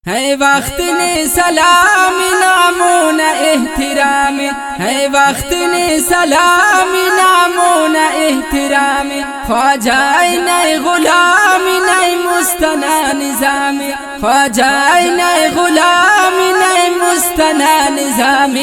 है वक्त ने सलाम नामो न एहतिराम, है वक्त ने सलाम नामो न एहतिराम। ख्वाजाए नए गुलाम नए मुस्तना निजाम, ख्वाजाए नए गुलाम नए मुस्तना निजाम।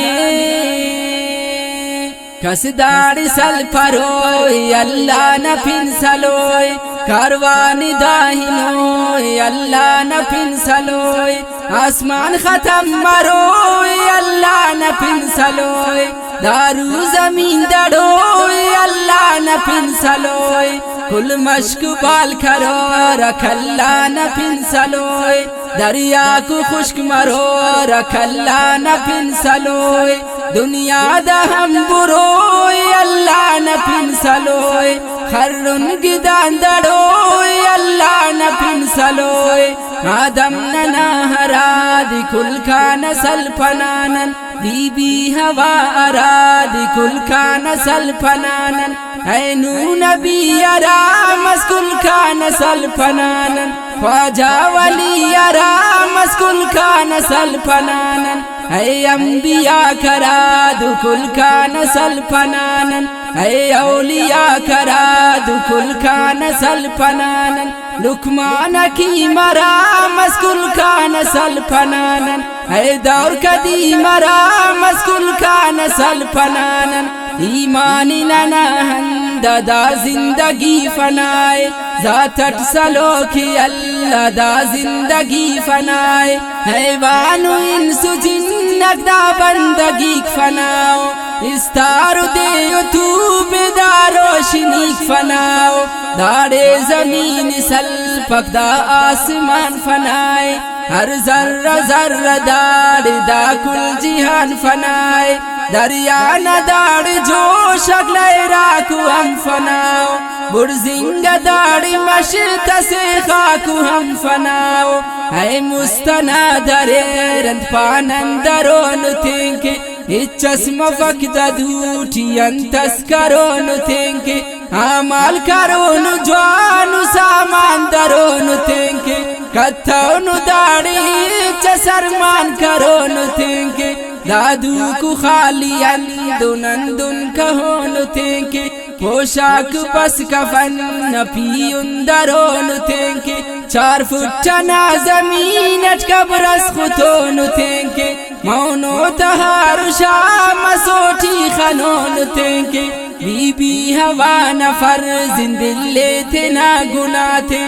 कसदार सल फरोय अल्लाह न फिन सलोय, कारवान दाहिनोय अल्लाह न फिन सलोय। आसमान खत्म मरोय अल्लाह न फिन सलोय, दारू जमीन दड़ोय अल्लाह न फिन सलोय। कुल मश्क बाल खरो रखल्ला न फिन सलोय, दरिया को खुश्क मरो रखल्ला न फिन सलोय। दुनिया दहम बुरोय अल्लाह न फिन सलोय, खर्रुन गिदान दड़ोय अल्लाह न फिन सलोय। आदम नना हराद कुल का नसल फनानन, बीबी हवा अराद कुल का नसल फनानन। ऐ नू नबी अरामस कुल का नसल फनानन, ख्वाजा वली अरामस कुल का नसल फनानन। ऐ अम्बिया कराद कुल का नसल फनानन, ऐ औलिया कराद कुल का नसल फनानन। लुकमान की मरामस कुल का नसल फनानन, ऐ दौर कदी मरामस कुल का नसल फनानन। ईमानी ननहन दा जिंदगी फनाए, जातट सलो की अल्लाह दा जिंदगी फनाए। हैवानु इंसु जिन्नत दा बंदगी फनाओ, इस्तारो दे तू बेदारोशनी फनाओ। दाड़े जमीन सल पकदा आसमान फनाए, हर जर्रा जर्रा दाड़ दा कुल जिहान फनाए। दरिया न दाड़ जो शक्ल राकू हम फनाओ, बुरजिंग दाड़ मशक से खाकू हम फनाओ। है मुस्तना दरे रंद पानंदरोन थिंके, इच्छस्म फकदा दूठी अंतस करोन थिंके। आमाल करोन जानु सामान दरोन थिंके, कथौनु दाड़ी चसरमान करोन थिंके। दादू को खाली अंदुन अंदुन कहोन थिंके, पोशाक बस कफन न पियुन दरोन थिंके। 4 फुट ना जमीन कब्रस खुतोन थिंके, मौनो तहार शाम सोठी खनोन थिंके। बीबी हवा नफर जिंदिल्ले थे ना गुना थे,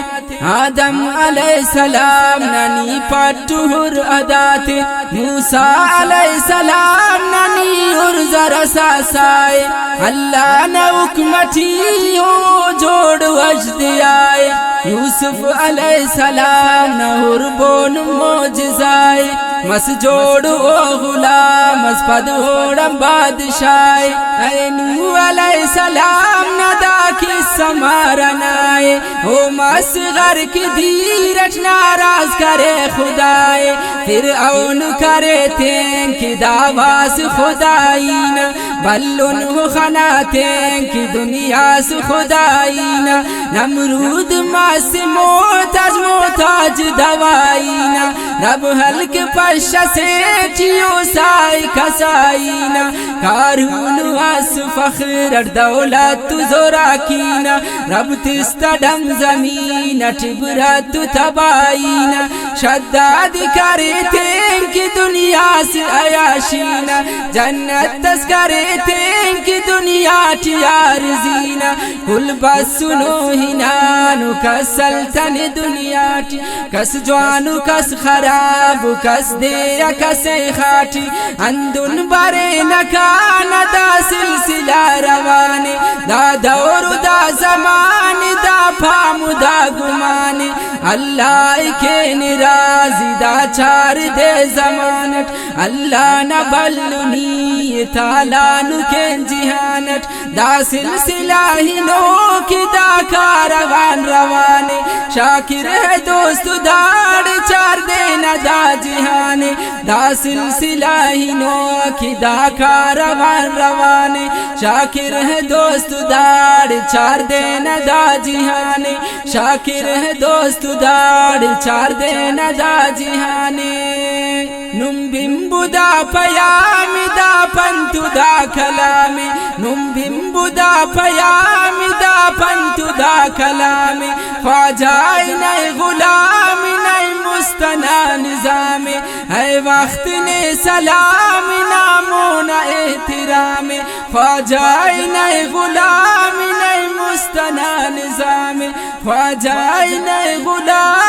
आदम अलैहिस्सलाम ननी पटुहुर अदा थे। मूसा अलैहिस्सलाम ननी उर्जर सासाए, अल्लाह न उकमठी हो जोड़ वजद आए। यूसुफ अलैहिस्सलाम न हुरबोन मोजजाए, मस जोड़ ओ गुलाम मस पद होड़म बादशाए। ऐ नूह अलैहिस्सलाम न दाखी समारनाए, ओ मसगर की धीरज नाराज करे खुदाए। फिर औन करे थे कि दावास खुदाईन, बल्लुन हो खना थे कि दुनिया से खुदाईन। नमरूद मास मोताज मोताज दवाईना, रब हल्क पश्च से ठियो साई खसाईना। कारून वास फख्र दौलत जोराकीना, रब तिस्तडम जमीन टिबरत तबाईना। शद्दाद करे थे कि दुनिया से अयाशीना, जन्नत तस्करे थे कि दुनिया टियार जीना। कुल बस सुनो ही नानु कसल्तन दुनिया टी, कस जवानु कस खराब कस दे कसे खाटी। अंदुन बरे नकाना दा सिलसिला रवाने, दा दौर दा जमाने दा फामु दा गुमाने। अल्लाह के निराजी दा चार दे जमानत, अल्लाह न बल्लुनी तालानु के जिहानत। दा सिलसिला ही नो की दा कारवान रवाने, शाकिर है दोस्त दाड़ चार देना दा जिहाने। दा सिलसिला ही नो की दा कारवान रवाने, शाकिर है दोस्त दाड़ चार देना दा जिहाने। शाकिर है दोस्त दाड़ चार देना दा जिहाने। नुम बिंबुदा पयामी दा पंतु दा कलामी नुम बिंबुदा पयामी दा पंतु दा कलामी ख्वाजाई नई गुलामी नई मुस्तना निजामी है वक्त ने सलामी नामोना एहतिरामी ख्वाजाई नई गुलामी नई मुस्तना निजामी ख्वाजाई नई गुलामी